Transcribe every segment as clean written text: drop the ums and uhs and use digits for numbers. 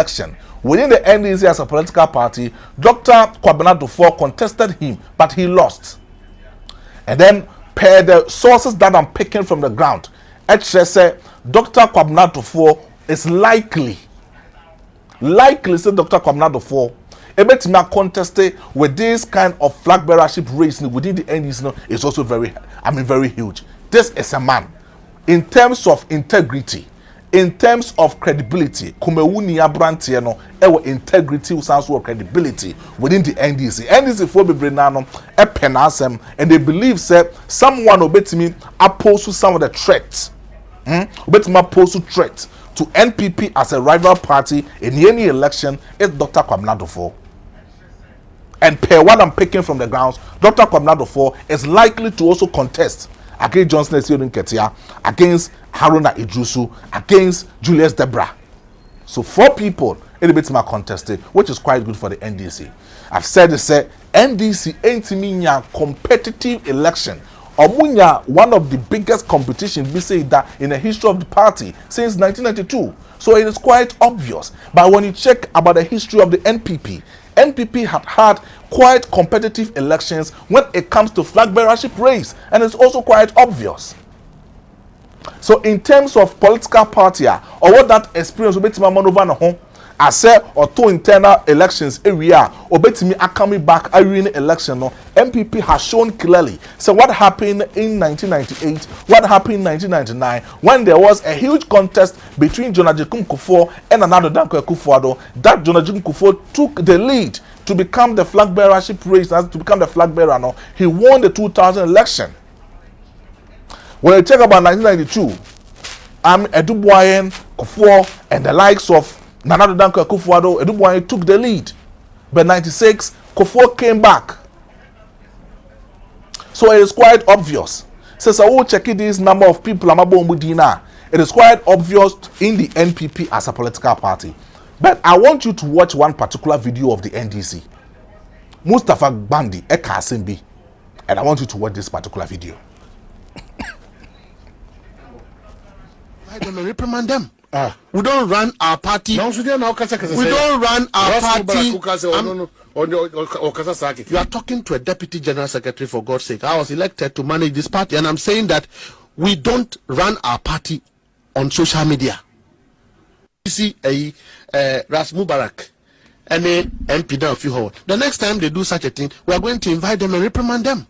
election within the NDC as a political party, Dr. Kwabena Dufo contested him, but he lost. And then, per the sources that I'm picking from the ground, say Dr. Kwabena Dufo is likely say Dr. Kwabena Dufo ebetimi contested with this kind of flag bearership race within the NDC is also very huge. This is a man in terms of integrity, in terms of credibility, kumewuni abrantie no ewo integrity usanso of credibility within the NDC. NDC for bebre nano e penasem, and they believe say someone obetimi oppose to some of the threats. Obetimi oppose to threat to NPP as a rival party in any election is Dr. Kwabena Dufo. And per what I'm picking from the grounds, Dr. Kwabena Dufo is likely to also contest against Johnson Esiodun Ketia, against Haruna Idrusu, against Julius Debra. So 4 people in the bit contested, which is quite good for the NDC. I've said this, NDC ain't mean competitive election. Omunya, one of the biggest competitions we say that in the history of the party since 1992. So it is quite obvious. But when you check about the history of the NPP had quite competitive elections when it comes to flag bearership race, and it's also quite obvious. So in terms of political party, or what that experience will be to maneuver home, I said or 2 internal elections area or betimi coming back in election no MPP has shown clearly. So what happened in 1998, what happened in 1999 when there was a huge contest between Jonathan Kufuor and another Danko Kufuor, that Jonathan Kufuor took the lead to become the flag bearership race, to become the flag bearer. No, he won the 2000 election. When you check about 1992, Eduboyen, Kufuor and the likes of Nana Danko Kufuor, Eduboyen took the lead. But 96, Kufuor came back. So it is quite obvious. Since I will check this number of people, it is quite obvious in the NPP as a political party. But I want you to watch one particular video of the NDC. Mustafa Bandi, Eka Asimbi. And I want you to watch this particular video. I don't reprimand them. We don't run our party. We don't run our party. You are talking to a deputy general secretary, for God's sake. I was elected to manage this party, and I'm saying that we don't run our party on social media. You see Ras Mubarak and MP down few. The next time they do such a thing, we are going to invite them and reprimand them.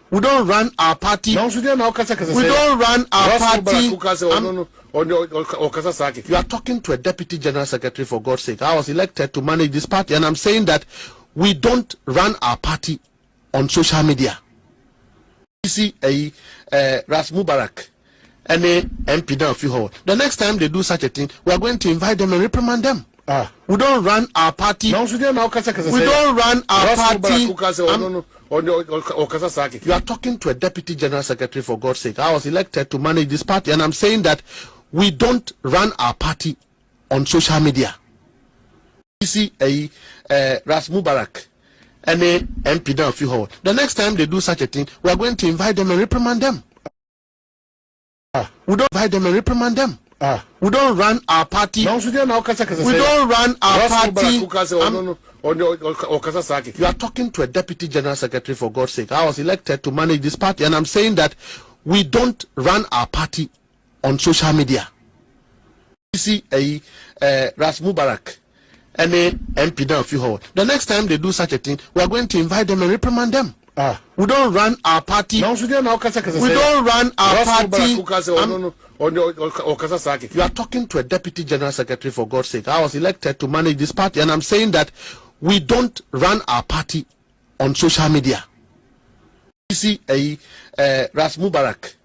We don't run our party. We don't run our party. You are talking to a deputy general secretary, for God's sake. I was elected to manage this party, and I'm saying that we don't run our party on social media. You see Ras Mubarak and MP down few. The next time they do such a thing, we are going to invite them and reprimand them. We don't run our party. We don't run our party. You are talking to a deputy general secretary, for God's sake. I was elected to manage this party, and I'm saying that we don't run our party on social media. You see Ras Mubarak and MP down few. The next time they do such a thing, we are going to invite them and reprimand them. We don't invite them and reprimand them. We don't run our party. We don't run our party. You are talking to a deputy general secretary, for God's sake. I was elected to manage this party, and I'm saying that we don't run our party on social media. You see Ras Mubarak and MP down few. The next time they do such a thing, we are going to invite them and reprimand them. We don't run our party. We don't run our party. You are talking to a deputy general secretary, for God's sake. I was elected to manage this party, and I'm saying that we don't run our party on social media. You see Ras Mubarak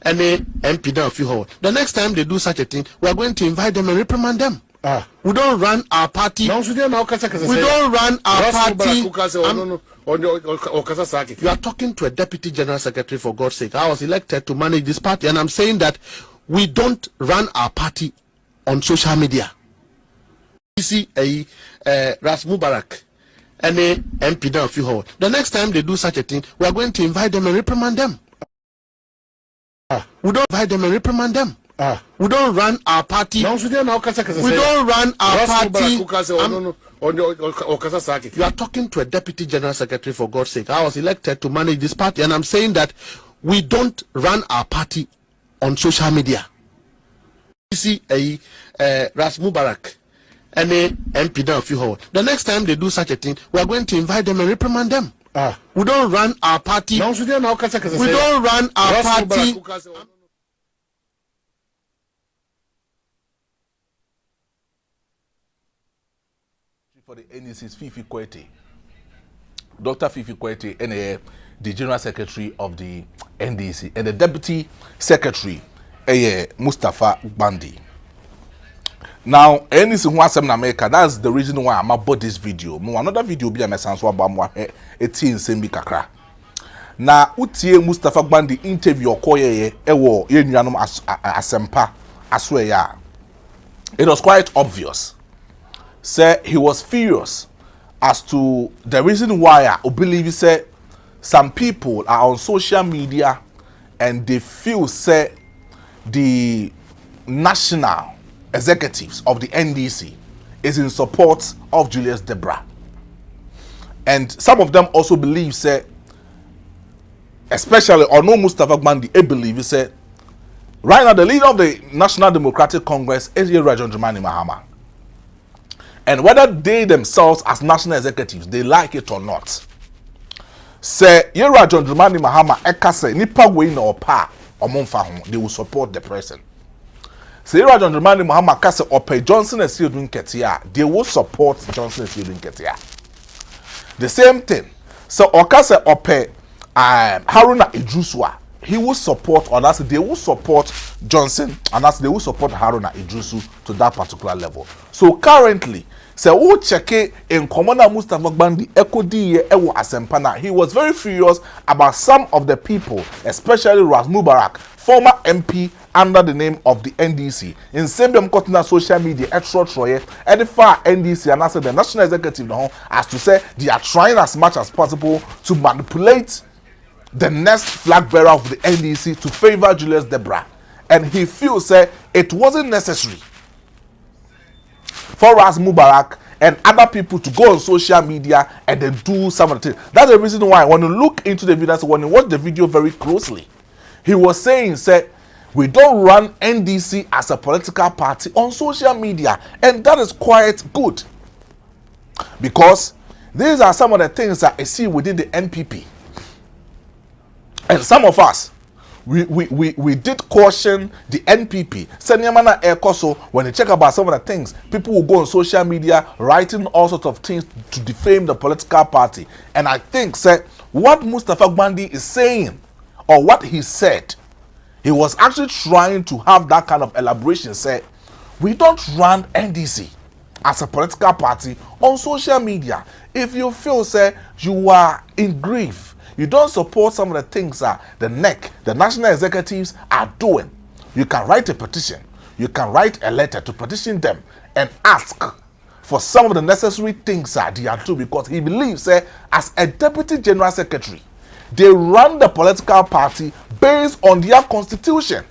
and MP down few. The next time they do such a thing, we are going to invite them and reprimand them. We don't run our party. We don't run our party. You are talking to a deputy general secretary, for God's sake. I was elected to manage this party, and I'm saying that we don't run our party on social media. You see Ras Mubarak and MP down few. The next time they do such a thing, we are going to invite them and reprimand them. We don't invite them and reprimand them. We don't run our party. We don't run our party. You are talking to a deputy general secretary, for God's sake. I was elected to manage this party, and I'm saying that we don't run our party on social media. You see Ras Mubarak and MP down the next time they do such a thing, we are going to invite them and reprimand them. We don't run our party. We don't run our party. For the NEC's Fifi Kwete, Dr. Fifi Kwete, and the General Secretary of the NDC, and the Deputy Secretary, Mustafa Bandi. Now, NEC wants in America. That's the reason why I'm about this video. Another video be a message about a teen Sembi Kakra. Now, utie Mustafa Bandi interview koye ewo yenuanum asempa asweya. It was quite obvious. Say he was furious as to the reason why I believe say some people are on social media and they feel say the national executives of the NDC is in support of Julius Debra, and some of them also believe say, especially or no Mustafa Bandi, they believe say right now the leader of the National Democratic Congress is Yera John Dramani Mahama. And whether they themselves as national executives, they like it or not, say Yera John Dramani Mahama eka say nipa we na opa omonfa ho, they will support the person. Say Yera John Dramani Mahama kase ope Johnson Esiodun Ketia, they will support Johnson Esiodun Ketia. The same thing. So okase ope Haruna Idruswa, he will support, or that's they will support Johnson, and that's they will support Haruna Idrusu to that particular level. So currently, say who check in Commander Mustafa Bandi Ekodi Ewo Asempana, he was very furious about some of the people, especially Ras Mubarak, former MP under the name of the NDC. In Sembium Kotina social media, extra Troye, edify NDC and also the national executive as to say they are trying as much as possible to manipulate the next flag bearer of the NDC to favor Julius Debra, and he feels say it wasn't necessary for Ras Mubarak and other people to go on social media and then do some of the things. That's the reason why when you look into the video, when you watch the video very closely, he was saying say we don't run NDC as a political party on social media, and that is quite good because these are some of the things that I see within the NPP. And some of us, we did caution the NPP. Senyamana Ekoso, when you check about some of the things, people will go on social media writing all sorts of things to defame the political party. And I think, say, what Mustafa Bandi is saying, or what he said, he was actually trying to have that kind of elaboration. Say, we don't run NDC as a political party on social media. If you feel, say, you are in grief, you don't support some of the things that the NEC, the national executives, are doing, you can write a petition, you can write a letter to petition them and ask for some of the necessary things that they are doing, because he believes as a deputy general secretary, they run the political party based on their constitution,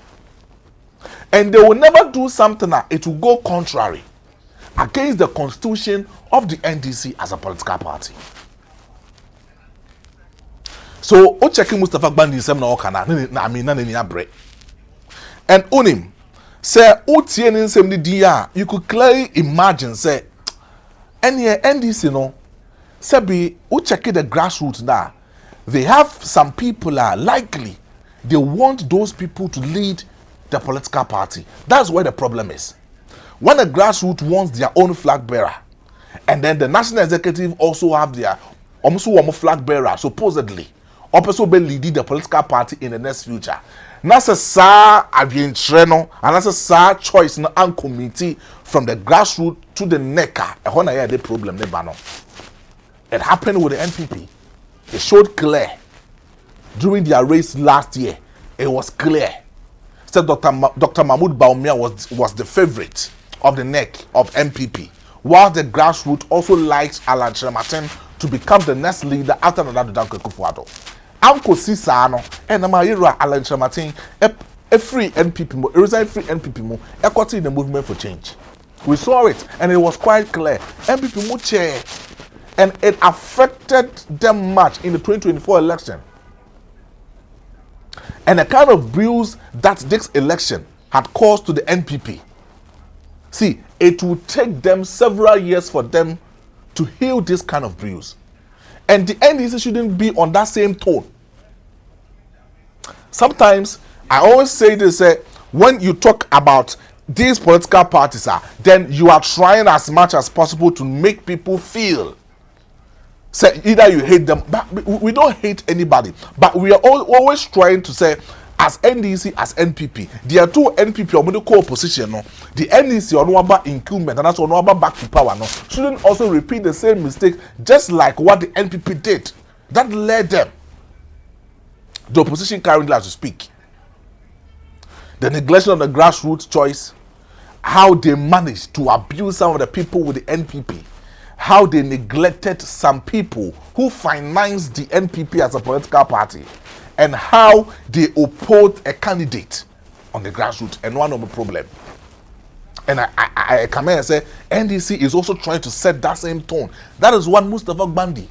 and they will never do something that it will go contrary against the constitution of the NDC as a political party. So, o checking Mustafa Bandi sem na okana na amina na ni abre. And unim say o tie ni nsem ni dia, you could clearly imagine say any NDC no say be o checking the grassroots now. They have some people are likely they want those people to lead the political party. That's where the problem is. When the grassroots wants their own flag bearer, and then the national executive also have their almost one flag bearer supposedly, also be leading the political party in the next future. Nasa sa abientreno, and that's a sa choice na an committee from the grassroots to the NECA. A hona ya the problem ne bano. It happened with the NPP. It showed clear during their race last year. It was clear. Said Dr. Mahmoud Baumia was the favorite of the NEC of MPP, while the grassroots also liked Alan Shrematen to become the next leader after Nana Danko Kufuado. Uncle Sisano and Amayira Alan Shrematen a free NPP mo, a resign free NPP mo, equity in the movement for change. We saw it, and it was quite clear. NPP mo chair, and it affected them much in the 2024 election. And the kind of bruise that this election had caused to the NPP. See, it will take them several years for them to heal this kind of bruise. And the NDC shouldn't be on that same tone. Sometimes, I always say this, when you talk about these political parties, then you are trying as much as possible to make people feel. Say either you hate them, but we don't hate anybody. But we are always trying to say, as NDC, as NPP, there are two NPP on the co-opposition. No? The NDC on about incumbent and that's on about back to power. No, shouldn't also repeat the same mistake, just like what the NPP did. That led them. The opposition currently, as we speak, the neglection of the grassroots choice, how they managed to abuse some of the people with the NPP, how they neglected some people who financed the NPP as a political party, and how they opposed a candidate on the grassroots, and one of the problem. And I come here and say, NDC is also trying to set that same tone. That is what Mustafa Gbandi,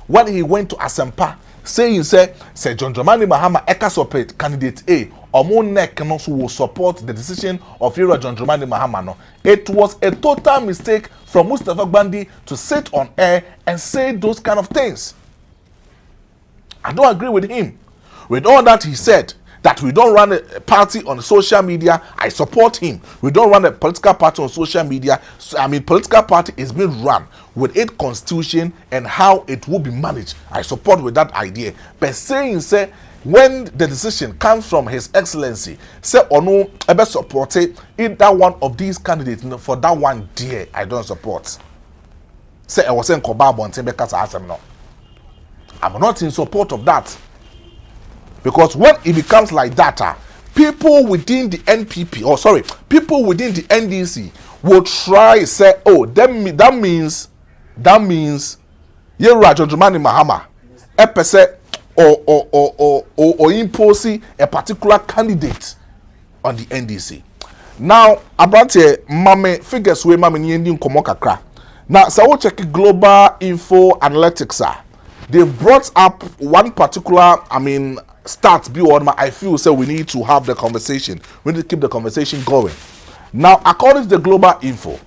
when he went to Asempa, saying, say John Dramani Mahama Eka support candidate A, or more neck also will support the decision of John Dramani Mahama. No. It was a total mistake from Mustafa Gbandi to sit on air and say those kind of things. I don't agree with him. With all that he said, that we don't run a party on social media, I support him. We don't run a political party on social media. So, political party is being run with its constitution and how it will be managed. I support with that idea. But saying, say, when the decision comes from His Excellency, say or no, ever support either one of these candidates for that one, dear, I don't support. Say I was saying Kobabo and Tembeka Asem no. I'm not in support of that. Because when it becomes like that, people within the NPP, people within the NDC will try say, oh, that means, you're John Dramani Mahama, or impose a particular candidate on the NDC. Now, about mame figures we mame ni nkomo kakra. Now, so we check Global Info Analytics. They brought up one particular, start be on my I feel so we need to have the conversation. We need to keep the conversation going. Now, according to the Global Info,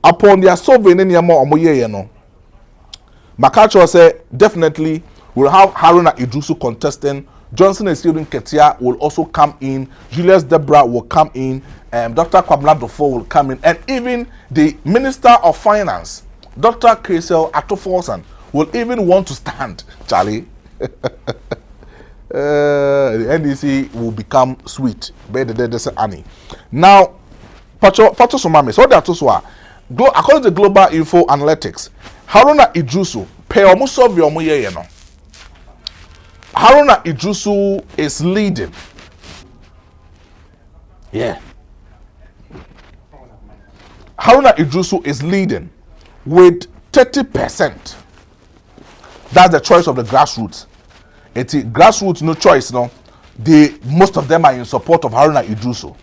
upon their survey in Makacho say definitely we'll have Haruna Idrusu contesting. Johnson and Stephen Ketia will also come in. Julius Debra will come in. Dr. Kwabena Dufo will come in. And even the Minister of Finance, Dr. Kesel Atoforsan, will even want to stand, Charlie. The NDC will become sweet. Annie. Now, Pacho Somame, so that also according to Global Info Analytics, Haruna Idrusu, Haruna Idrusu is leading. Yeah. Haruna Idrusu is leading with 30%. That's the choice of the grassroots. It's grassroots, no choice, no. Most of them are in support of Haruna Idrusu.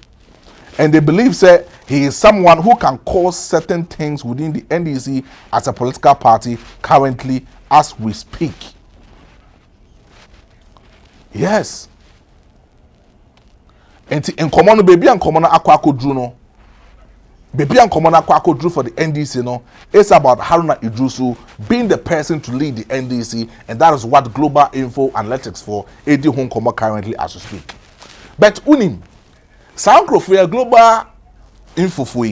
And they believe that he is someone who can cause certain things within the NDC as a political party currently as we speak. Yes. And in common baby and common aqua no. Baby and common aqua drew for the NDC no. It's about Haruna Idrusu being the person to lead the NDC, and that is what Global Info Analytics for AD Hong Kong currently as we speak. But unim Sankro Global Info for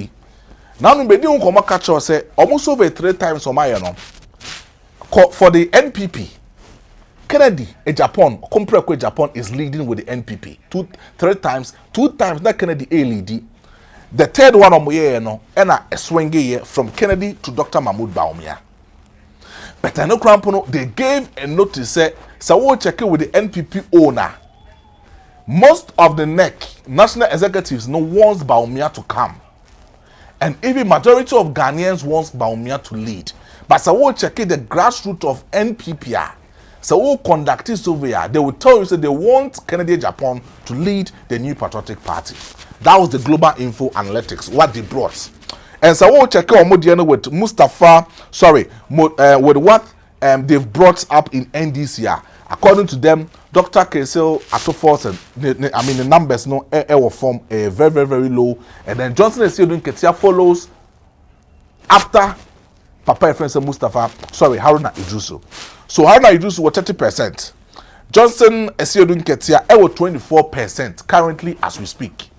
now no be Hong Kong catch us say almost over 3 times for my no. For the NPP, Kennedy in Japan, Compreko Japan is leading with the NPP 2 times that Kennedy A lead. The third one on year no, and a swing from Kennedy to Dr. Mahmoud Baumia. But I know Crampono, they gave a notice say, so we'll check it with the NPP owner. Most of the national executives no wants Baumia to come. And even majority of Ghanaians wants Baumia to lead. But so we'll check it the grassroots of NPP. So who conduct this survey, they will tell you that they want Kennedy Japan to lead the new patriotic party. That was the Global Info Analytics, what they brought. And so we'll check out with with what they've brought up in NDC. According to them, Dr. Kesel Atofos, the numbers no were form very, very, very low. And then Johnson and Seodun Ketia follows after Papa Efrense Haruna Idrusu. So Haruna Idrusu was 30%. Johnson Esiodun Ketia was 24% currently as we speak.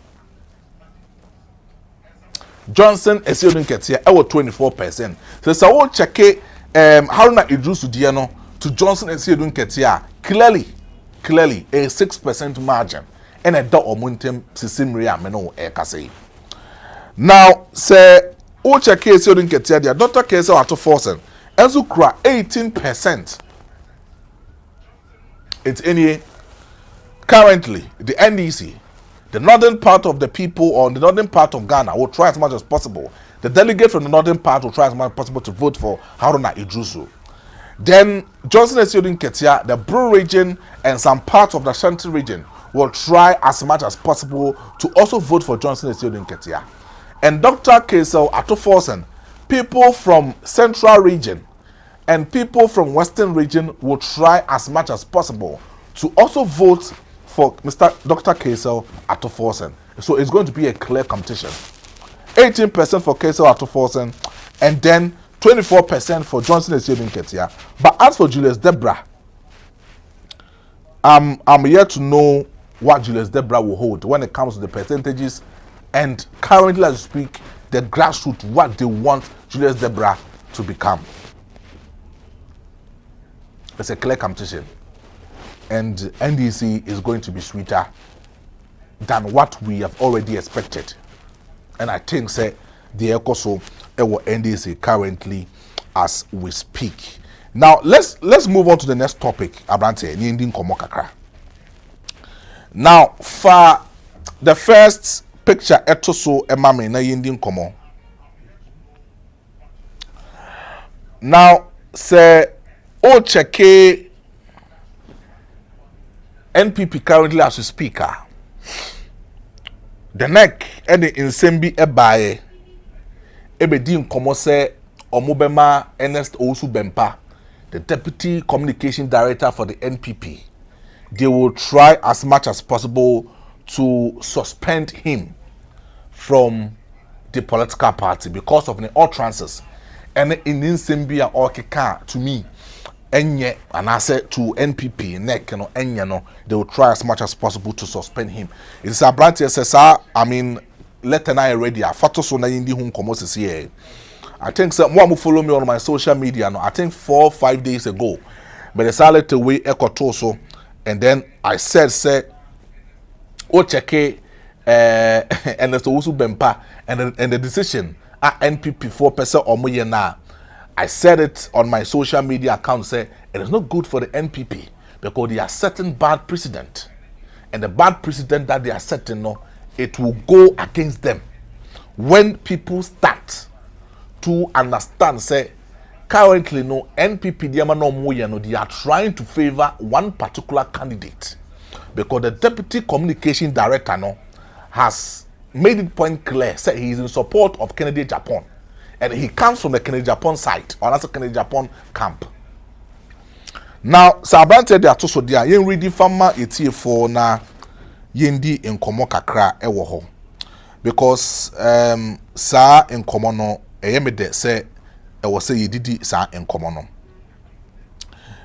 Johnson Esiodun Ketia was 24%. So we'll check Haruna Idrusu Diano to Johnson Esiodun Ketia clearly a 6% margin and a dot or muntem sisimria meno ekase. Now say o check Esiodun Ketia dia Dr. Kesel Atofos enzo kura 18%. It's any currently the NDC, the northern part of the people or the northern part of Ghana will try as much as possible. The delegate from the northern part will try as much as possible to vote for Haruna Idrusu. Then Johnson Esiodun Ketia, the Bru region and some parts of the Shanti region will try as much as possible to also vote for Johnson Esiodun Ketia. And Dr. Kesel Atofos, people from Central region and people from Western region will try as much as possible to also vote for Dr. Kesel Atofos. So it's going to be a clear competition. 18% for Kesel Atofos and then 24% for Johnson Esiodun Ketia. But as for Julius Debra, I'm yet to know what Julius Debra will hold when it comes to the percentages. And currently, as we speak, the grassroots, what they want Julius Debra to become. It's a clear competition. And NDC is going to be sweeter than what we have already expected. And I think, say, the Ecoso NDC currently as we speak. Now let's move on to the next topic. Abrante Nindin Komokakra. Now for the first picture etoso emame na Yindin Komo. Now say o cheke NPP currently as we speak. The neck and the insembi ebaye ebedi nkomo se omobema Ernest Owusu Bempah, the deputy communication director for the NPP. They will try as much as possible to suspend him from the political party because of the utterances and in Insimbia or Keka to me enye and I said to NPP neck no enye no, they will try as much as possible to suspend him. It's a branch SSR, I mean let and I already a photo so na yindi hun komos here. I think some one who follow me on my social media no, I think 4 or 5 days ago. But they started away Ekotoso and then I said say o cheke and the Owusu Bempah and the decision at NPP 4% or more now. I said it on my social media account, say it is not good for the NPP because they are setting bad precedent. And the bad precedent that they are setting, no, it will go against them. When people start to understand, say, currently, no, NPP, they are trying to favor one particular candidate. Because the deputy communication director, no, has made it point clear, say he is in support of Kennedy Japan. And he comes from the Kennedy Japan side, or that's a Kennedy Japan camp. Now, Sabrante de Atoso dia, yen ready farmer etie for na yendi in komo kakra ewo ho. Because sa in komo no eyemede say ewo say yedidi sa in komo no.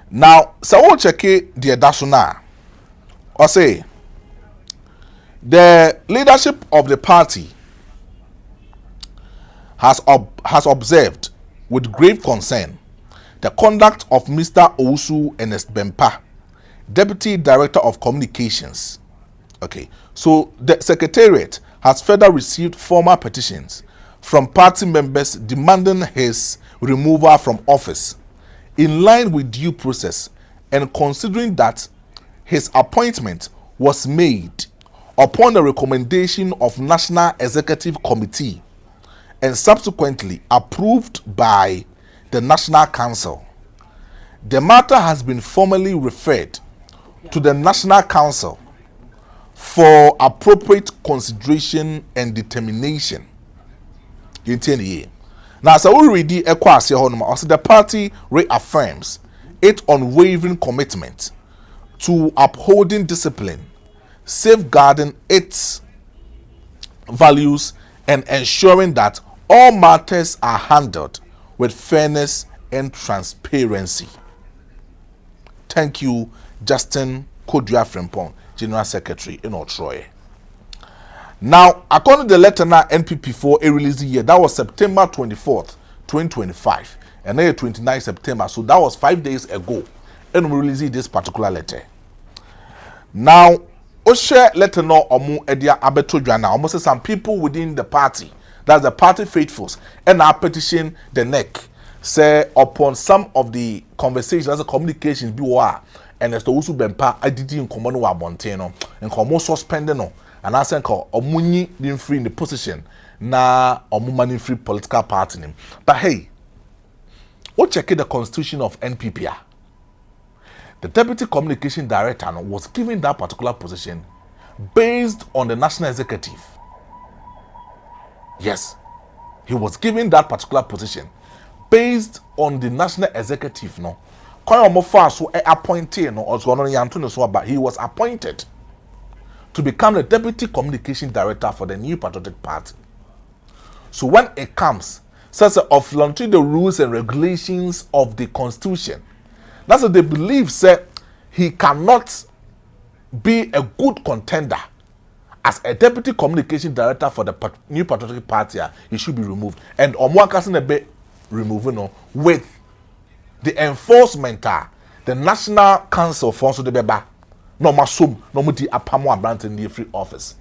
Now, sa wo cheke de daso na. Or say the leadership of the party has observed with grave concern the conduct of Mr. Owusu Ernest Bempah, Deputy Director of Communications. Okay, so the Secretariat has further received formal petitions from party members demanding his removal from office in line with due process and considering that his appointment was made upon the recommendation of National Executive Committee and subsequently approved by the National Council. the matter has been formally referred to the National Council for appropriate consideration and determination. Now, so we read the party reaffirms its unwavering commitment to upholding discipline, safeguarding its values, and ensuring that all matters are handled with fairness and transparency. Thank you, Justin Kodua Frimpong, General Secretary in Otroye. Now, according to the letter now NPP4 a release year, that was September 24th, 2025, and then 29th September, so that was 5 days ago, and we released this particular letter. Now, Oshe letter no omu edia abeto dwana, almost say some people within the party, that's the party faithfuls, and are petition the neck, say upon some of the conversations, as the communications be war, and as the usu bempa adidi in common wa bonteno, and komo suspended no. And I said, Omuni didn't free in the position, na Omumani free political party name. But hey, what check the constitution of NPP? The Deputy Communication Director was given that particular position based on the National Executive. Yes, he was given that particular position based on the National Executive. No, appointed, but he was appointed to become the Deputy Communication Director for the New Patriotic Party. So when it comes, says of launching the rules and regulations of the Constitution, that's what they believe, say he cannot be a good contender as a Deputy Communication Director for the New Patriotic Party. He should be removed, and Omwakasin be removed with the enforcement, the National Council for the Beba. No masum no mudi apamo Abrante in the free office.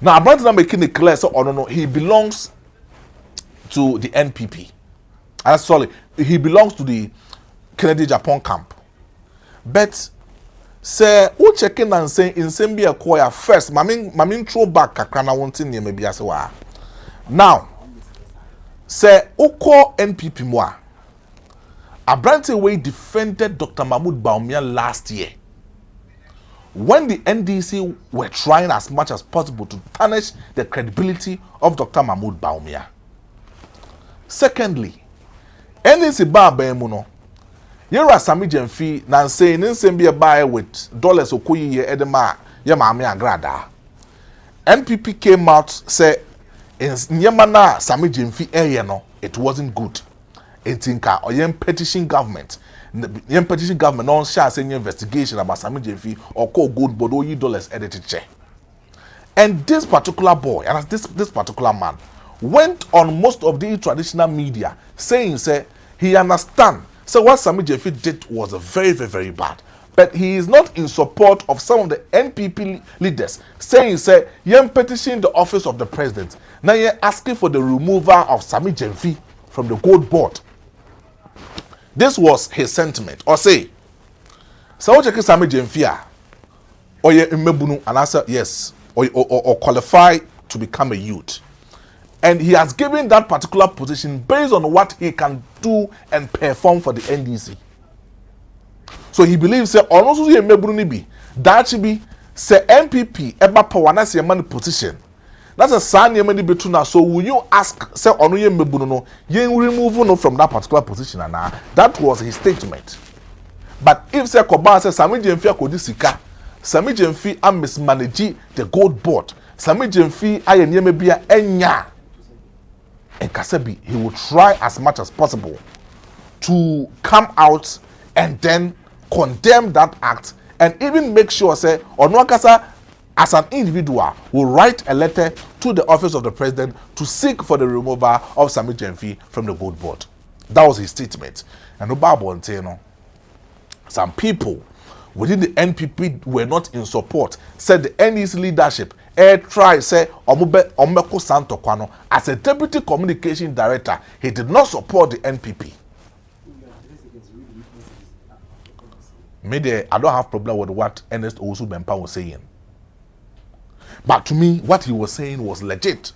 Now Abrante is making it clear, so no, he belongs to the NPP. Sorry, he belongs to the Kennedy Japan camp. But say who checking and saying in Sambia acquire first, mamin throw back kakrana wanting near maybe as well. Now say who call NPP moi. Abrante way defended Dr. Mahmoud Baumia last year, when the NDC were trying as much as possible to tarnish the credibility of Dr. Mahmoud Baumia. Secondly, NDC bar bemuno, yera sami jemfi na say be buy with dollars okoyi ye edema ye maame agrada. NPP came out say nyemana sami jemfi no, it wasn't good. Etinka or yen petition government. Yen petition government on share saying investigation about Sami Jefi or call good bodo $dollars edited check. And this particular boy, and this particular man, went on most of the traditional media saying, say, he understand. So what Sami Jefi did was very, very, very bad. But he is not in support of some of the NPP leaders saying, say, yen petition the office of the president. Now you're asking for the removal of Sami Jefi from the gold board. This was his sentiment. Or say, so check Sami Jemfia, or ye imebunu, and answer yes, or qualify to become a youth. And he has given that particular position based on what he can do and perform for the NDC. So he believes say also ye imebunu ni bi that should be say NPP eba power na say man position. That's a sign you many betu na. So will you ask say onu ye mebuno no ye remove no from that particular position and that was his statement. But if say Koban say Sami Jemfi akodi sika, Sami Jemfi am mismanage the gold board, Sami Jemfi aye nyeme bia enya, and Kasebi he will try as much as possible to come out and then condemn that act and even make sure say Onwakasa as an individual will write a letter to the office of the president to seek for the removal of Sami Jemfi from the gold board. That was his statement. And some people within the NPP were not in support, said the NDC leadership try say Omeko Santo Kwano as a deputy communication director, he did not support the NPP. Maybe I don't have problem with what Ernest Owusu Bempa was saying. But to me, what he was saying was legit.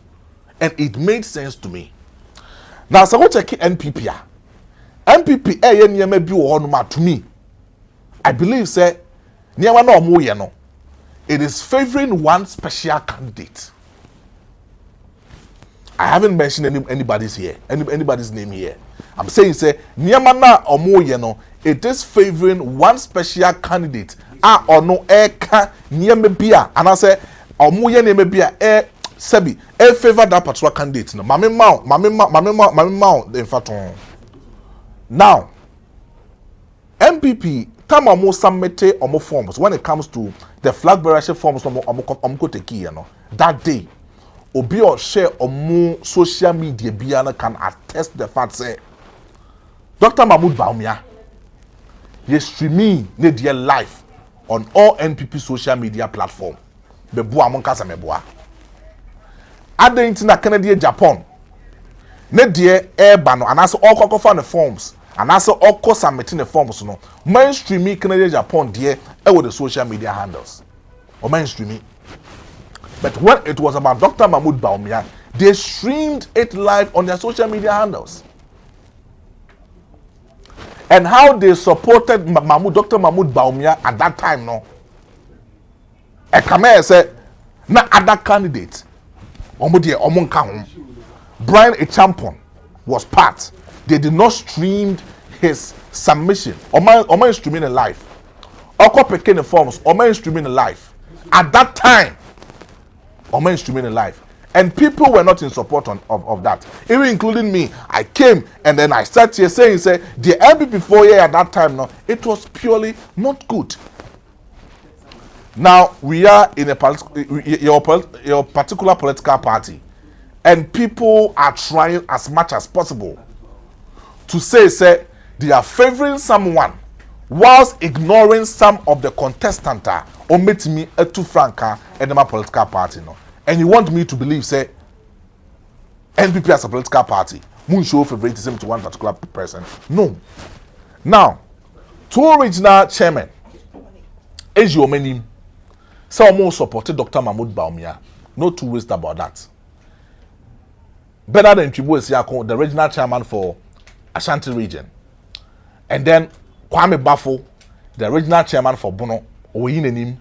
And it made sense to me. Now, so what check NPP? MPP niyama bi wo no to me I believe say niyama na omo ye no it is favoring one special candidate. I haven't mentioned anybody's name here. I'm saying say niyama na omo ye no it is favoring one special candidate ono eka niyama bia and I say omo ye niyama bia sebi favor that particular candidate no mame mau in fact now MPP time omo submit omo forms when it comes to the flag bearership forms omo go take here no that day obi or share omo social media bia can attest the fact say Dr. Mahmoud Bawumia ye streaming ne dia live on all NPP social media platform bebo amon kasa meboa Adentina Canada Japan ne die eba no anaso okokofa ne forms anaso okko submit ne forms no mainstream Canada Japan die with the social media handles or mainstream. But when it was about Dr. Mahmoud Bawumia, they streamed it live on their social media handles. And how they supported Dr. Mahmoud Bawumia at that time, no. Ekame said, na other candidate, Brian a champion was part. They did not stream his submission. Oman streaming in live. Oko peke the forms, Oman streaming in live. At that time, Oman streaming in live. And people were not in support of that. Even including me. I came and then I started here saying, the MPP 4 year at that time, no, it was purely not good. Now, we are in your particular political party. And people are trying as much as possible to say they are favoring someone whilst ignoring some of the contestants or make me a too franca and my political party. No. And you want me to believe, say, NPP as a political party, moon show favoritism to one particular person. No. Now, two original chairmen, as your many, some more supported Dr. Mahmoud Bawumia. No two ways about that. Better than Chibu Esiako, the regional chairman for Ashanti region. And then Kwame Bafo, the regional chairman for Bono, Oyinenim,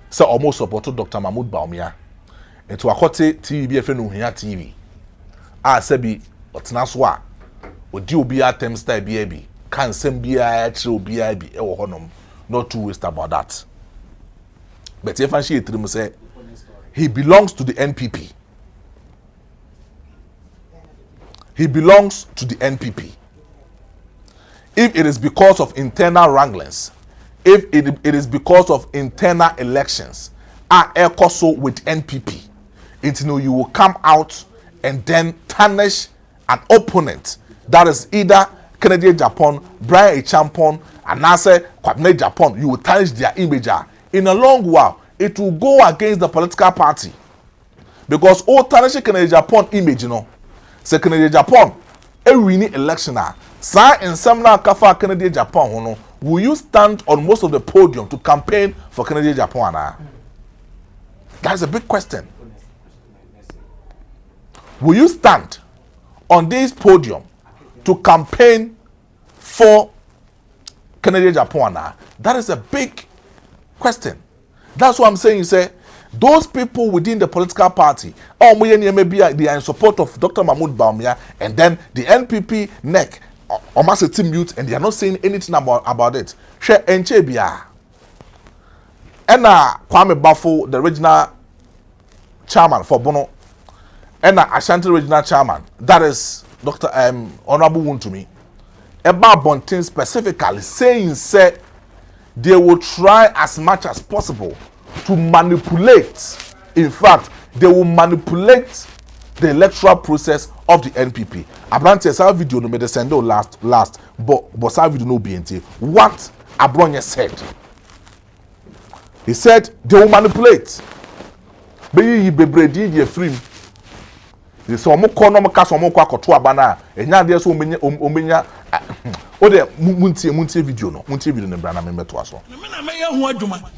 so almost supported Dr. Mahmoud Bawumia. And to Akote TV BFN TV. Sebi Otnaswa, Odi Obia Temsta BAB, can Sembia BIB, Honum, no two ways about that. But if I say he belongs to the NPP. He belongs to the NPP. If it is because of internal wranglings, if it is because of internal elections, also with NPP, you will come out and then tarnish an opponent that is either Canadian Japan, Brian a champion, and Nase Kwabne Japan. You will tarnish their image. In a long while, it will go against the political party. Because all tarnish Canadian Japan image, say Canadian Japan, a winning election. Sa in some kafa Canadian Japan, will you stand on most of the podium to campaign for Canadian Japan? That's a big question. Will you stand on this podium to campaign for Canadian Japan? That is a big question. That's what I'm saying. Those people within the political party, maybe they are in support of Dr. Mahmoud Bawumia, and then the NPP neck, almost a team mute, and they are not saying anything about it. Share Enchebia. And Kwame Bafo, the regional chairman for Bono, and Ashanti regional chairman, that is Dr. Honorable Wuntumi, about Bontin specifically saying, they will try as much as possible to manipulate. In fact, they will manipulate the electoral process of the NPP. Abrante sa video no me de send last, but sa video no BNT. What Abronye said. He said they will manipulate. Be yi bebredi ye free. They say omo ko no ka so omo kwa koto abana enya de so omenya o de muntie video no. Muntie video no bra na me meto aso. Me na me ye ho adwuma.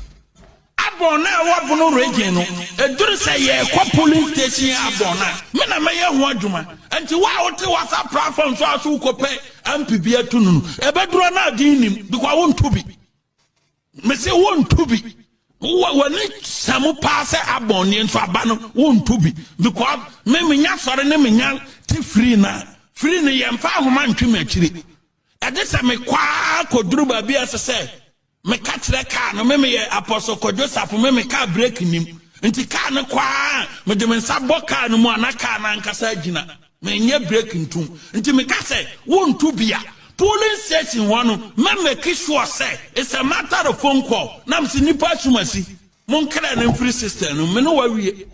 abona wabono region no eduru say ye kwa police station abona me na meye ho adwuma enti wa wote wasa platform so aso kope MPB atunu ebeduru na dinim because won to be me say won to be when samu pass abona nso aba no won to be because me nya sore ne nya ti free na ye mfa ahoma ntwe akire ade se me kwa koduru ba bia se me katre car no me ye apostle ko Joseph me car break nim nti car no kwa me de me nsa car no mu anaka na nkasa gina me nye break ntum nti me ka say wontu bia polling station one me make sure say it's a matter of phone call na me nipa sumasi mon kra na free system no me no wa wie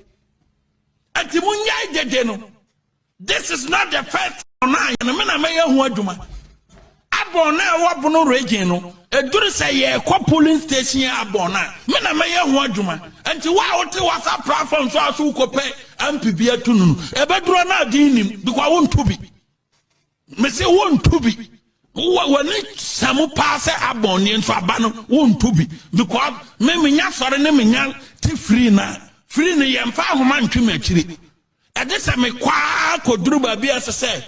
ati munya dede no this is not the first time me na me ye ho adwuma abona wabono region no eduru say ye kwa polling station abona me na meye ho adwuma enti wa wote wasa platform so aso kope MPB atunu ebeduru na dinim because won to be me say won to be when samu pass abona nso aba no won to be because me nya sore ne me nya ti free na ye mfa ahoma ntwe akire ade se me kwa koduru ba bia se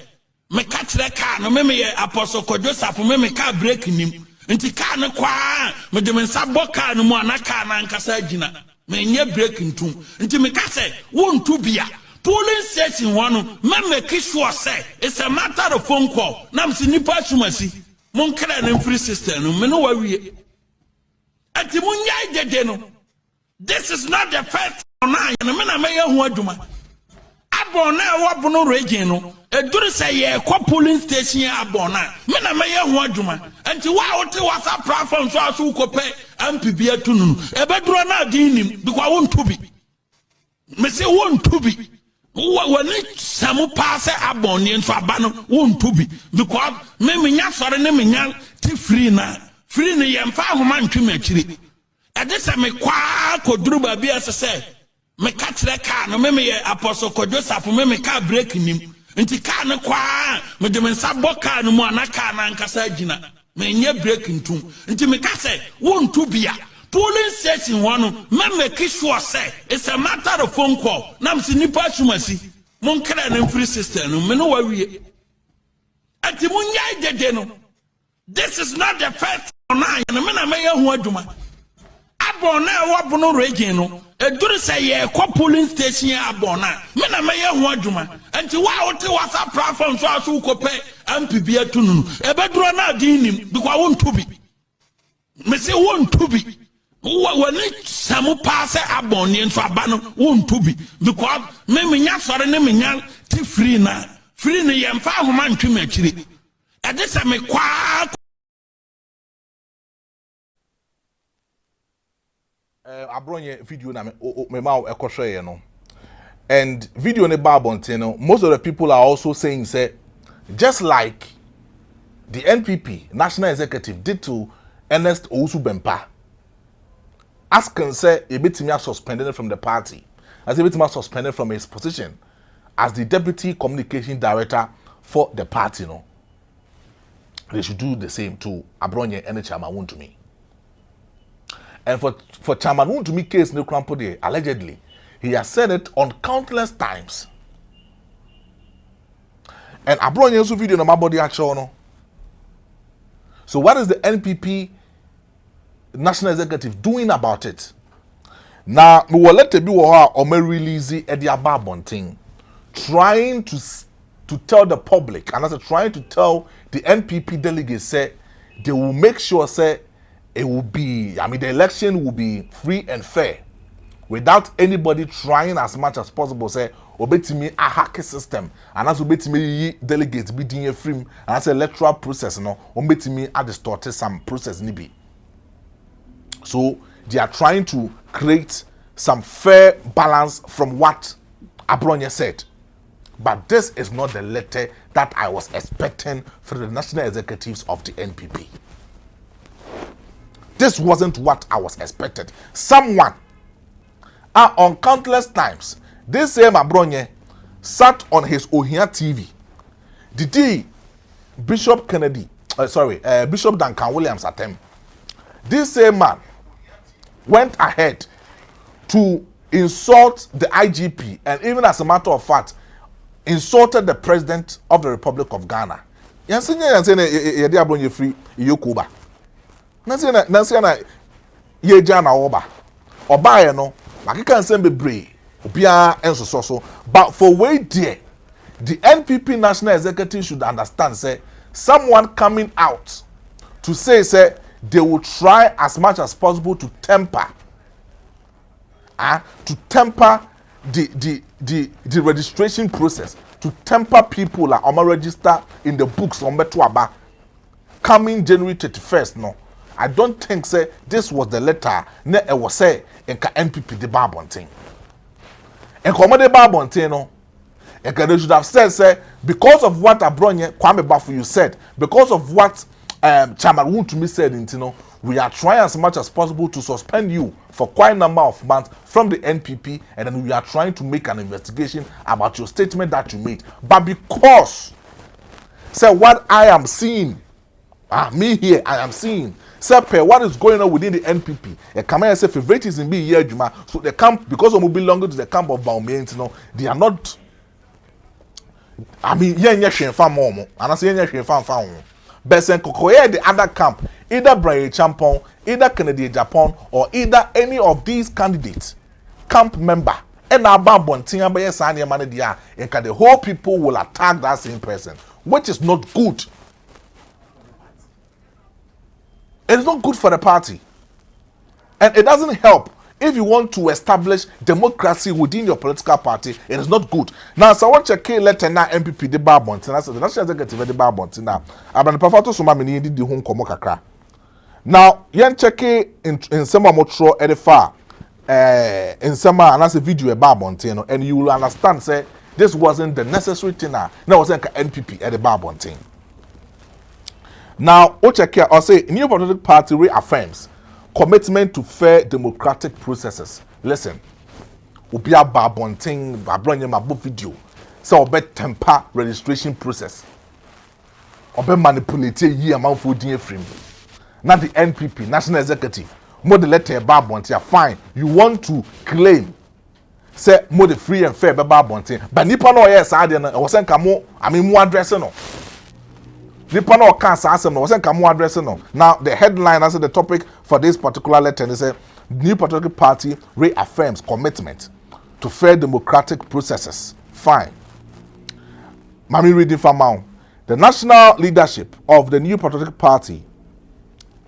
me katre car no me ye apostle ko Joseph me car break nim nti car no kwa me de me nsa car no mu anaka na nkasa gina me nye break ntum nti me ka say wontu bia polling station one me make sure say it's a matter of phone call na me nipa sumasi mon kra na free system no me no wa wie ati munya dede no this is not the first time me na me ye ho adwuma abona wabono region no eduru say ye kwa polling station abona me na meye ho adwuma enti wa wote wasa platform so aso kope MPB atunu ebeduru na dinim because won to be me say won to be when samu pass abona nso aba no won to be because me nya sore ne me nya ti free na ye mfa ahoma ntwe akire ade se me kwa koduru ba bia se me katre car no me ye apostle ko Joseph me car break nim nti car no kwa me de me nsa car no mu anaka na nkasa gina me nye break ntum nti me ka say wontu bia polling station one me make sure say it's a matter of phone call na me nipa sumasi mon kra na free system no me no wa wie ati munya dede no this is not the first time me na me ye ho adwuma abona wabono region no eduru say ye kwa polling station abona me na meye ho adwuma enti wa wote wasa platform so aso kope MPB atunu ebeduru na dinim because won to be me say won to be when samu pass abona nso aba no won to be because me nya sore ne me nya ti free na ye mfa ahoma ntwe akire ade se me kwa abronye video na me ma ekohwe no and video ne babonte no most of the people are also saying say just like the NPP national executive did to Ernest Owusu Bempa asking say ebetimi suspended from the party as ebetimi suspended from his position as the deputy communication director for the party no they should do the same to abronye and Chairman Wontumi. And for Chairman Wontumi case no crampo there, allegedly, he has said it on countless times. And Abron also video no body actual no. So what is the NPP national executive doing about it? Now we will let it be or may release it at the ababon thing, trying to tell the public and also trying to tell the NPP delegates say they will make sure say it will be, the election will be free and fair without anybody trying as much as possible say obetimi a hack system and as obetimi delegates be doing free and as electoral process no obetimi a distort some process ni be. So they are trying to create some fair balance from what Abronye said. But this is not the letter that I was expecting from the national executives of the NPP. This wasn't what I was expected. Someone, on countless times, this same Abronye sat on his Ohia TV. Bishop Duncan Williams at him. This same man went ahead to insult the IGP, and even as a matter of fact, insulted the president of the Republic of Ghana. Yansi yedi abronye free yokuba. Nansi na ye jana oba. Oba ye no, makika nsem bebre. Obia enso so. But for way there, the NPP National Executive should understand, say, someone coming out to say they will try as much as possible to temper the registration process, to temper people like register in the books on Betuaba coming January 31st. No, I don't think say this was the letter ne it was say in NPP the Barbonting. And come the Barbonting no, and they should have said say because of what Abronye Kwame Bafu you said, because of what Chairman Wontumi said, we are trying as much as possible to suspend you for quite a number of months from the NPP, and then we are trying to make an investigation about your statement that you made. But because, say, what I am seeing, me here, I am seeing, say, what is going on within the NPP, and come and say favoritism be here, Juma. So the camp, because we belong to the camp of Baumé, they are not. I mean, and I say, Besen Kokoye, the other camp, either Brian Champon, either Kennedy Japan, or either any of these candidates, camp member, and about Bontinga by Sanya Manadia, and the whole people will attack that same person, which is not good. It is not good for the party, and it doesn't help. If you want to establish democracy within your political party, it is not good. Now, so I want to check letter now MPP the Barbontin. I said the National Executive the Barbontin now. I'm going to prefer to suma mini di home komo kakra. Now, yen check in some motro at the far in some and that's a video about Barbontin, and you will understand say this wasn't the necessary thing now. Now wasn't NPP at the Barbontin. Now, o check here or say new political party reaffirms commitment to fair democratic processes. Listen, Ubia Barbonting, Babronye Mabu video, so obe temper registration process. Obe manipulate ye amount for DA frame. Not the NPP, National Executive. More the letter Barbonting, fine. You want to claim, say, more the free and fair Barbonting. But Nippon or yes, I wasn't come, I mean, more addressing. Nippon can't answer no. Wasn't come addressing no. Now the headline as the topic for this particular letter is a new political party reaffirms commitment to fair democratic processes. Fine. Mami reading from now. The national leadership of the new political party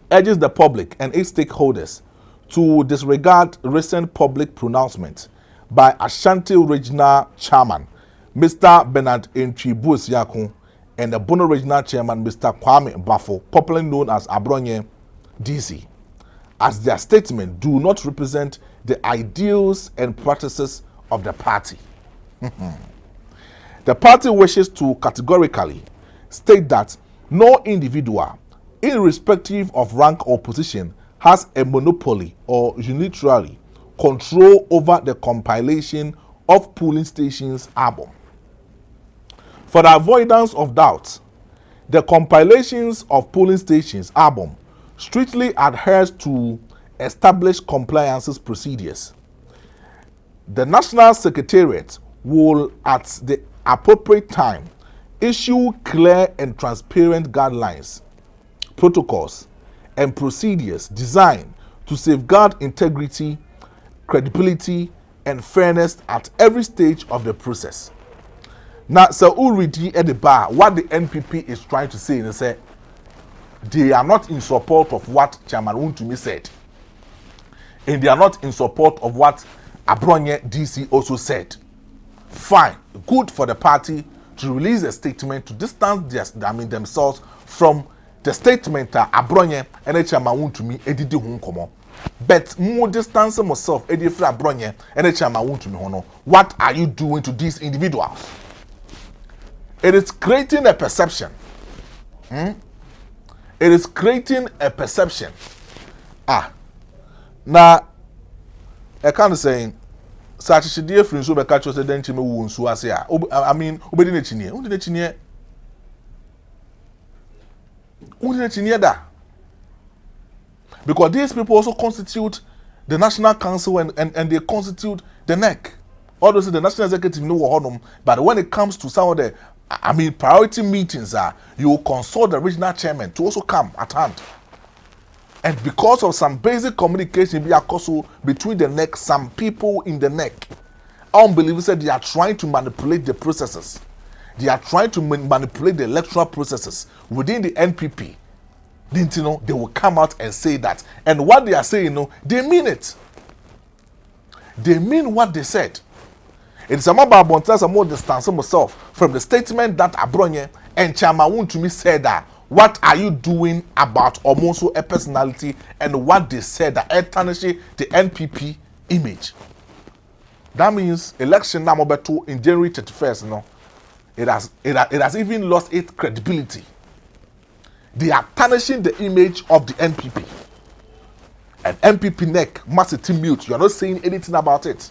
urges the public and its stakeholders to disregard recent public pronouncements by Ashanti Regional Chairman Mr. Bernard Ntwibus Yakun and the Bono Regional Chairman, Mr. Kwame Bafo, popularly known as Abronye DC, as their statement do not represent the ideals and practices of the party. The party wishes to categorically state that no individual, irrespective of rank or position, has a monopoly or unilaterally control over the compilation of polling stations' album. For the avoidance of doubt, the compilations of polling stations album strictly adheres to established compliance procedures. The National Secretariat will, at the appropriate time, issue clear and transparent guidelines, protocols, and procedures designed to safeguard integrity, credibility, and fairness at every stage of the process. Now, so already at the bar, what the NPP is trying to say is that they are not in support of what Chairman Wontumi said, and they are not in support of what Abronye DC also said. Fine, good for the party to release a statement to distance themselves from the statement that Abronye and Chairman Wontumi edidi hunkomo. But more distance myself edi fra Abronye and Chairman Wontumi hono. What are you doing to these individuals? It is creating a perception. It is creating a perception. Now, I can't say, such a dear friend, so I catch us a dental wound, so I say, I mean, obedient engineer, who did engineer? Who did engineer that? Because these people also constitute the National Council and they constitute the neck. Although the National Executive know what, but when it comes to some of the, priority meetings, you will consult the regional chairman to also come at hand. And because of some basic communication between the neck, some people in the neck, unbelievers said they are trying to manipulate the processes. They are trying to manipulate the electoral processes within the NPP. Didn't you know? They will come out and say that. And what they are saying, they mean it. They mean what they said. It's a matter of some more distance myself from the statement that Abronye and Chama to me said that what are you doing about almost a personality and what they said that tarnishing the NPP image. That means election number 2 in January 31st, it has even lost its credibility. They are tarnishing the image of the NPP. And NPP neck must be mute. You are not saying anything about it.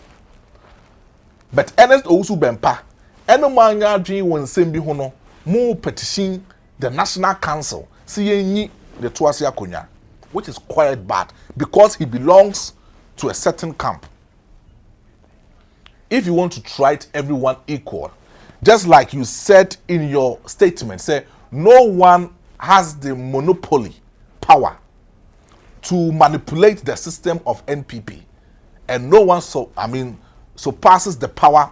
But Ernest Owusu Bempa, any man ya dream when same be hono, more petition the National Council, see the Tuasia Konya, which is quite bad because he belongs to a certain camp. If you want to treat everyone equal, just like you said in your statement, say no one has the monopoly power to manipulate the system of NPP, and no one surpasses the power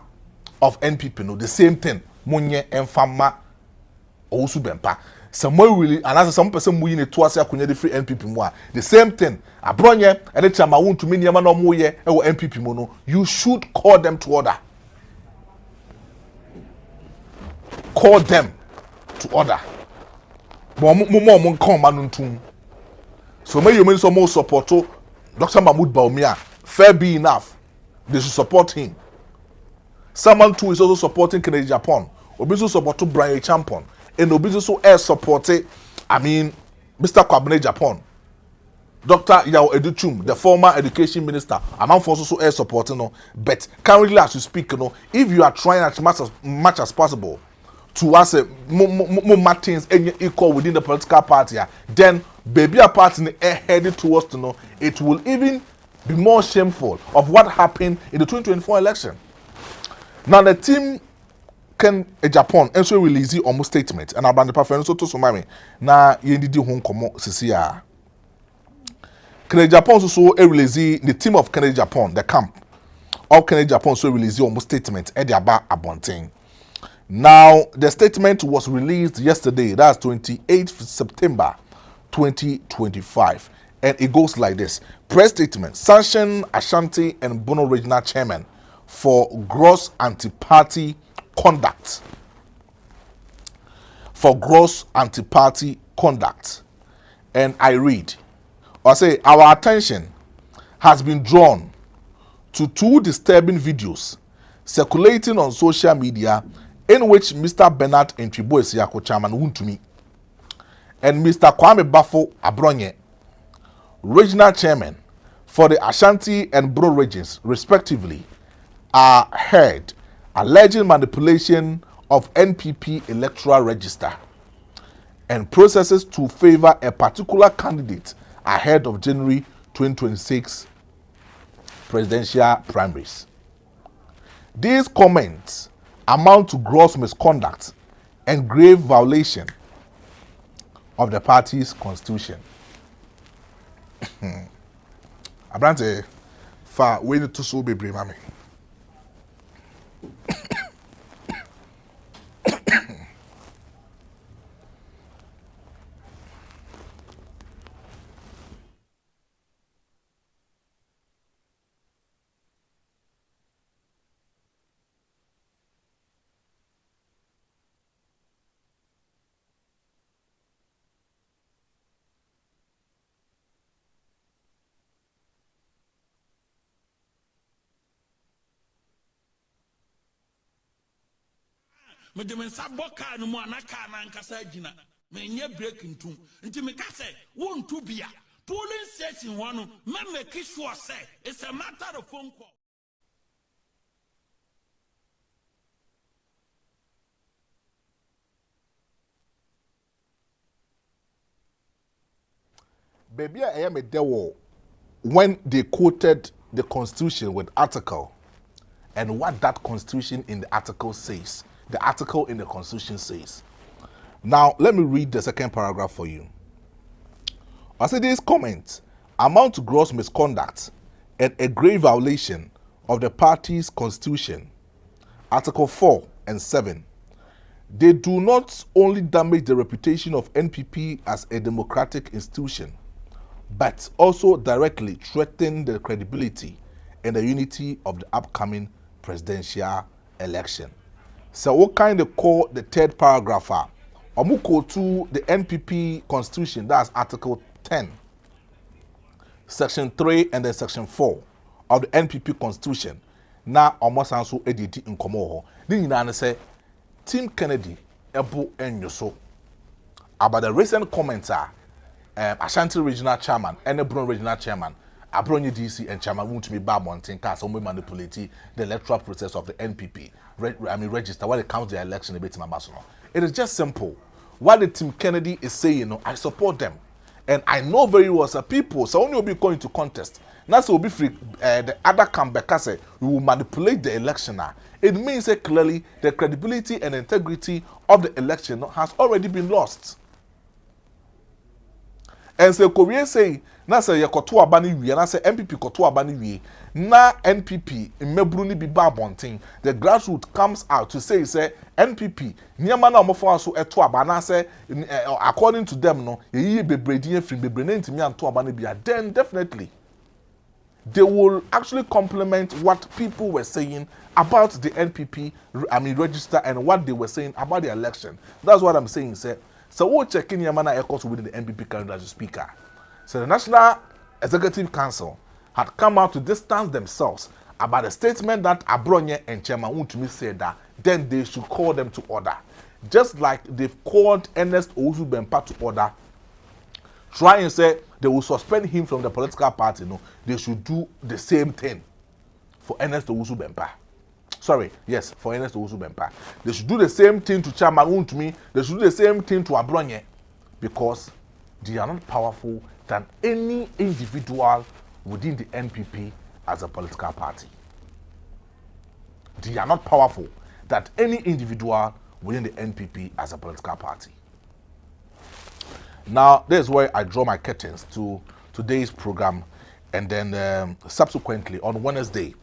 of NPP. No, the same thing. Munye enfama Owusu Bempa. Someone really, and as some person we need to ask the free NPP more. The same thing. Abronye, and the time I want to mean Yama no more NPP mono. You should call them to order. Call them to order. So may you mean some more support to Dr. Mahmoud Baumia. Fair be enough. They should support him. Someone too is also supporting Kennedy Japan. Obiso support to Brian Champon. And Obiso air supported, Mr. Kwabene Japan. Dr. Yao Educhum, the former education minister, among also air supporting. But currently, as you speak, if you are trying as much as possible to us more Martins equal within the political party, then baby a party headed towards it will even be more shameful of what happened in the 2024 election. Now the team can Japan also release almost statement and about the preference to Somami. Na yendidi hon komo sisia. Kennedy Japan also release the team of Kennedy Japan, the camp of Kennedy Japan so release almost statement at the aba abonting. Now the statement was released yesterday, that's 28th September 2025. And it goes like this. Press statement. Sanction Ashanti and Bono Regional Chairman for gross anti-party conduct. For gross anti-party conduct. And I read, or say, our attention has been drawn to 2 disturbing videos circulating on social media in which Mr. Bernard Ntribo Esiako Chairman Wuntumi and Mr. Kwame Bafo Abronye, regional chairman for the Ashanti and Bro regions, respectively, are heard alleging manipulation of NPP electoral register and processes to favor a particular candidate ahead of January 2026 presidential primaries. These comments amount to gross misconduct and grave violation of the party's constitution. Abrante, fa we need to so be brave, mami. Me de mensa boka no mu anaka na nkasa gina me nye break ntum nti me ka say won to bia polling station ho no me make sure say it's a matter of phone call. Baby I am a dewo when they quoted the constitution with article and what that constitution in the article says. The article in the constitution says. Now, let me read the second paragraph for you. I say these comments amount to gross misconduct and a grave violation of the party's constitution. Article 4 and 7. They do not only damage the reputation of NPP as a democratic institution, but also directly threaten the credibility and the unity of the upcoming presidential election. So what kind of call the third paragraph? Omuko to the NPP constitution, that's Article 10, Section 3 and then Section 4 of the NPP constitution. Now almost also edited in Komoho. Then you say Tim Kennedy Ebu Enyoso about the recent comments Ashanti regional chairman and Ebron regional chairman, Abronyi DC and chairman won't be bad mountain cast on manipulating the electoral process of the NPP. Register when it comes to the election a bit in Amasono. It is just simple. What the Tim Kennedy is saying, I support them. And I know very well that people, so only will be going to contest. That's will be free. The other camp because we will manipulate the election. It means that clearly the credibility and integrity of the election has already been lost. And so Korean say, na say yekoto abani wie, na say NPP koto abani wie, na NPP mebruni bi ba bonten. The grassroots comes out to say NPP niyama na omofo aso eto aba na say according to them no ye bebredi afri bebrene ntimi anto aba na bia, then definitely they will actually complement what people were saying about the NPP register and what they were saying about the election. That's what I'm saying, sir. So we'll check in Yamana Echoes within the NPP calendar as a speaker. So the National Executive Council had come out to distance themselves about the statement that Abronye and Chairman Untumi said that then they should call them to order. Just like they've called Ernest Owusu Bempah to order, try and say they will suspend him from the political party. No, they should do the same thing for Ernest Owusu Bempah. Sorry, yes, for Ernest Owusu Bempah. They should do the same thing to Chairman Untumi. They should do the same thing to Abronye, because they are not powerful than any individual within the NPP as a political party. They are not powerful than any individual within the NPP as a political party. Now, this is where I draw my curtains to today's program, and then subsequently on Wednesday,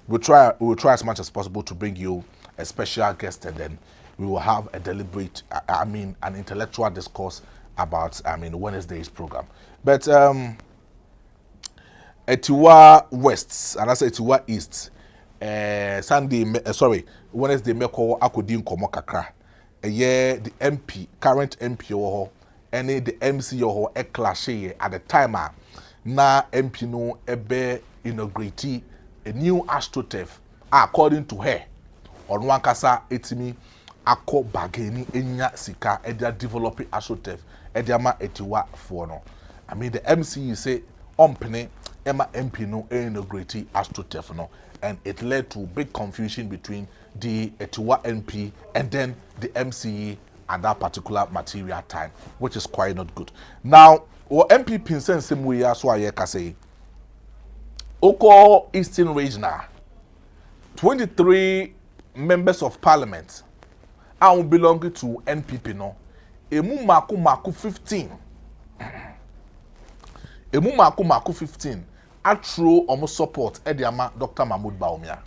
we will try as much as possible to bring you a special guest, and then we will have a deliberate, an intellectual discourse about, Wednesday's program. But Etiwa West, and I say Etiwa East, Wednesday, Meko Akudin Komo Kakra, the MP, current MP, any the MC or a clash at the time, na MP no ebe inaugurate a new AstroTurf, according to her, on one kasa etimi ako bageni enya sika edia developing AstroTurf ediama etiwa for no. The MC say ompene Emma MP no inaugurate AstroTurf no, and it led to big confusion between the Etiwa MP and then the MCE at that particular material time, which is quite not good. Now, or MP Pinsen same way as why I say Oko Eastern Regional, 23 members of parliament are belonging to NPP no. Emu maku 15. Emu maku 15. Atro almost support Ediama Dr. Mahmoud Bawumia.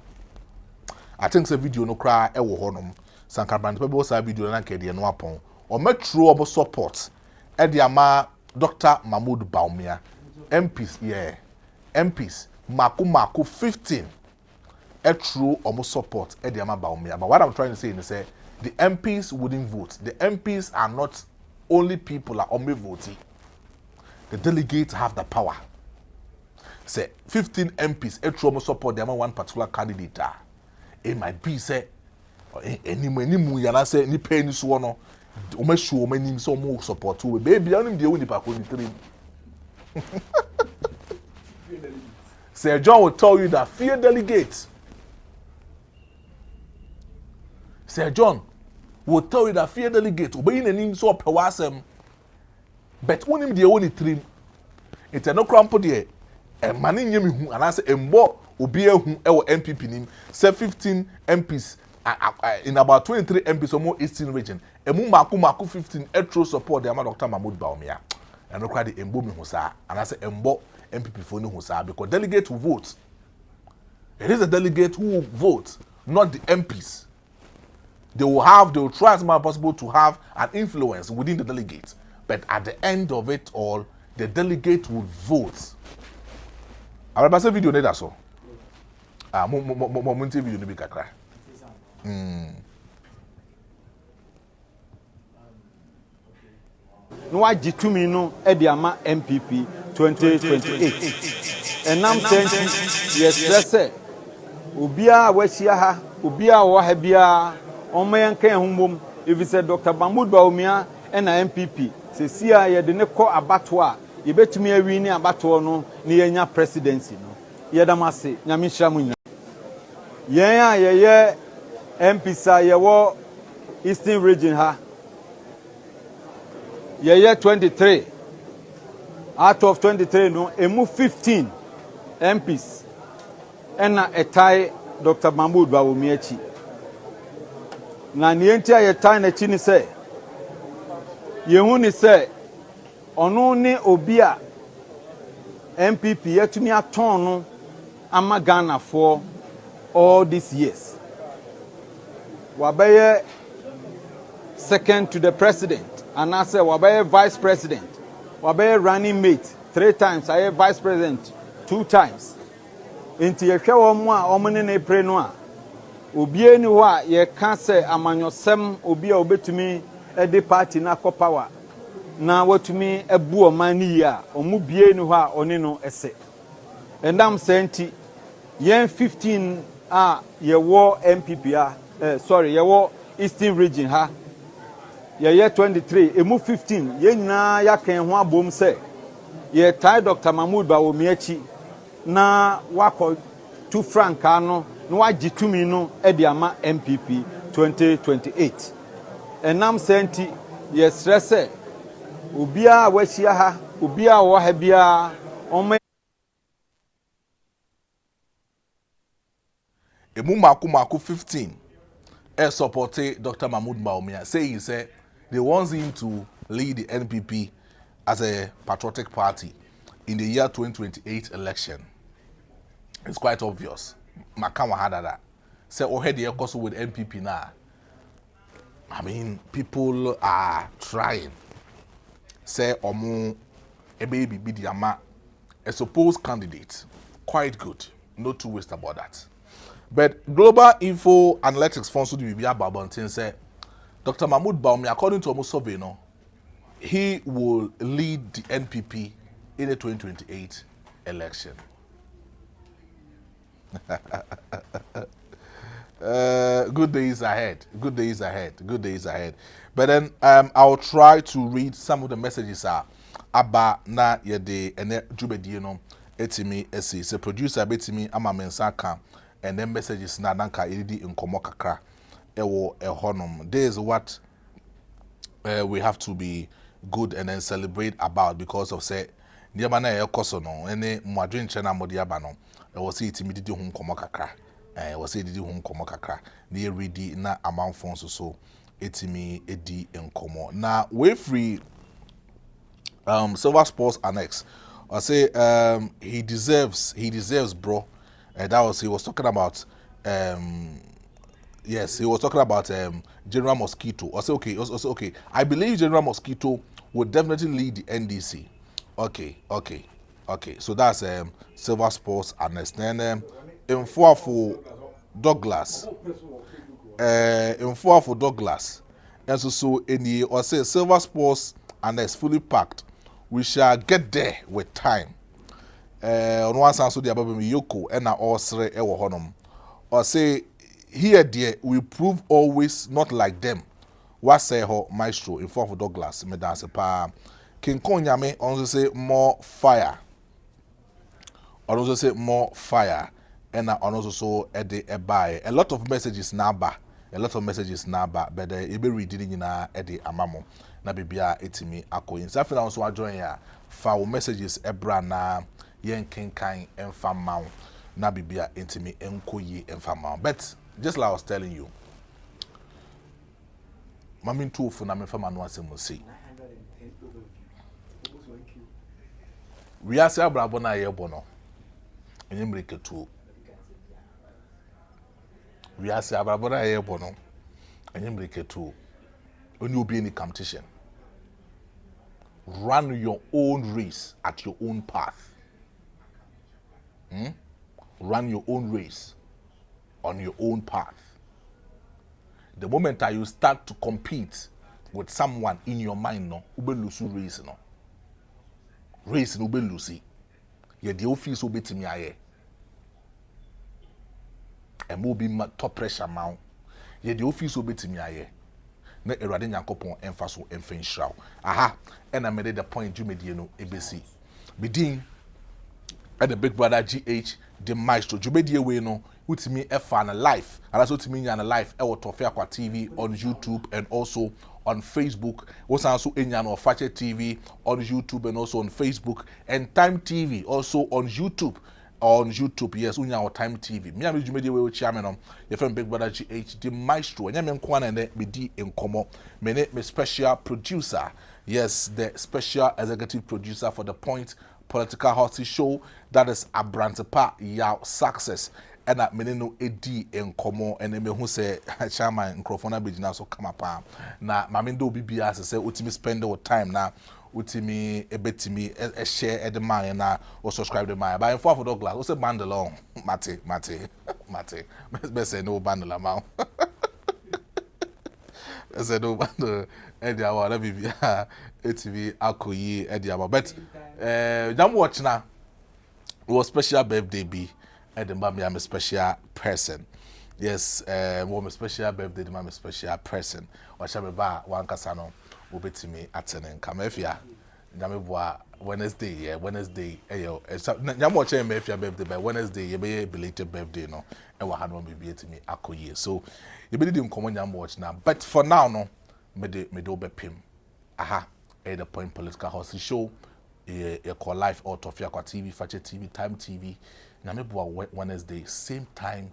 I think the video no cry ewo honum. Sankarban people say video na kede no apon. O metro almost support Ediama Dr. Mahmoud Bawumia. MPs, yeah. MPs maku 15. Etro almost support Ediama Bawumia. But what I'm trying to say is say the MPs wouldn't vote. The MPs are not only people are only voting. The delegates have the power. Say 15 MPs etro support them one particular candidate. It might be say any mu yana say ni pay ni so no o ma show o ma nim so mo support we baby anim de woni pa ko ni three. Sir John will tell you that fear delegates. Sir John will tell you that fear delegates obey in nim so pewasem, but onim de woni three. It's no crampo there. mani nyemi hu anase embo obi ehu ewo MPP nim say 15 MPs in about 23 MPs omo Eastern region emu mako 15 etro support the Dr. Mahmoud Bawumia and no cry the embo mi hu sa anase embo MPP for ni hu sa because delegate who vote. It is a delegate who will vote, not the MPs. They will try as much as possible to have an influence within the delegate. But at the end of it all, the delegate will vote. I will say video need so. Mo video ni bi kakra. No agitumi no e de ama MPP 2028. Enam senti yes Ubia weshia ha, ubia wa ha bia, onma yanka ehumom, if said Dr. Mahmoud Bawumia and MPP. Se sia ye de ne kɔ abato a, ye betumi awi ni abato no, ni yenya presidency no. Ye damase, nyame hira mu nyina. Yen a ye MP sa ye wo Eastern region ha. Ye 23. Out of 23 no, emu 15 MPs. Ena etai Dr. Mahmoud Bawumia chi. Na nienti a yetai na chi ni se. Yehu ni se ono ni obi a MPP yetumi aton no ama Ghana for all these years. Wabaye second to the president and I say wabaye vice president. Wabaye running mate 3 times, I vice president 2 times. Inti ye hwe wo mo a omne na epre no a obie ni ho a ye ka se amanyosem obi a obetumi e de party na ko power na watumi ebu omani ya omu bie ni ho a oni no ese endam senti yen 15 a ye wo MPP ye wo Eastern region ha ye 23 emu 15 ye nyina ya kan ho abom se ye tai Dr. Mahmoud Bawumia chi na wako 2 franka no na wagitumi no e de ama MPP 2028 enam senti yesrese obia wahia ha obia wo ha bia oma emu mako 15 support Dr. Mahmoud Bawumia saying say they want him to lead the NPP as a patriotic party in the year 2028 election. It's quite obvious. Makawa had that. Say already also with MPP now. I mean, people are trying. Say omo a baby bidiama a supposed candidate. Quite good. No two ways about that. But Global Info Analytics Fund to be Babontin say Dr. Mahmoud Bawumia, according to Omo survey, no, he will lead the NPP in the 2028 election. Good days ahead. Good days ahead. Good days ahead. But then I'll try to read some of the messages aba na yede ene jubedi no etimi esi se producer betimi ama mensaka and then messages na danka edidi nkomo kakra ewo ehonom. This is what we have to be good and then celebrate about because of say niema na ekoso no ene mwadwen che na modi aba no ewo se etimi didi hu nkomo kakra ewo se didi hu nkomo kakra na eredi na amanfo so etimi edi nkomo na we free Silver Sports Annex. I say he deserves bro. That was he was talking about yes, he was talking about General Mosquito. I say okay. I believe General Mosquito would definitely lead the NDC. Okay. So that's Silver Sports Annex. Then in for Douglas. In for Douglas. And so in the or say Silver Sports Annex fully packed. We shall get there with time. On one side, so the above me yoko and all three ewo honum. Or say here, dear, we prove always not like them. What say ho Maestro in front of Douglas? Me dance pa. King Konya me also say more fire. Or also say more fire. And also so a buy. A lot of messages naba. But the ebe reading na ede amamo. Na bibia etimi ako yin. Safi na also join ya fa messages ebra na yen kenkan emfa mawo na bibia intimi enko yi emfa mawo. But just like I was telling you, mami ntuofu na mefa manu asem say wiase abrabo na yebo no enye mreketu wiase abrabo na yebo no enye mreketu only obi any competition. Run your own race at your own path. Run your own race on your own path. The moment that you start to compete with someone in your mind, no, ube lose race, no. Race no ube lose. Ye the office ube timi aye. And mo be top pressure mount. Ye the office ube timi aye. Na erade nyankopon emfa so emfa nhyiraw. Aha, and I made the point you made no ebesi. Bidin and the big brother GH the Maestro Jubedie we no utimi efa na life and also utimi nya na life e wotofia kwa TV on YouTube and also on Facebook. Also enya no Fache TV on YouTube and also on Facebook, and Time TV also on YouTube. On YouTube, yes, unya our Time TV. Me am Jumedi we chairman on your friend Big Brother GH the Maestro. And I'm kwana ne me di enkomo. Me special producer. Yes, the special executive producer for the Point Political Hot Show. That is Abrantepa Yaw Success. And that me no edi enkomo and me who say chairman microphone be na so come up. Na mamindo bibia say utimi spend our time na utimi ebetimi share the man na or subscribe the man. But for Douglas, what's a bundle on? Mate. Best say no bundle amount. I said no bundle. Eddie, I want to be ATV Akoyi Eddie. But jam watch now. It was special birthday be. Eddie, I'm a special person. Yes, I'm a special birthday. I'm a special person. Or shall we buy one casano? Ubetimi attending Kamefia. Namibwa Wednesday, yeah, Wednesday. Ayo, Namo Chain Mafia birthday by Wednesday, you be a belated birthday, no, and what had one be to me Akoye. So you be didn't come on your watch now. But for now, no, me do be pim. Aha, the Point Political House Show, a call live out of Yakwa TV, Fache TV, Time TV. Namibwa Wednesday, same time,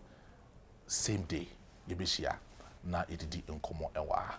same day. You be share. Na it did in common ewa.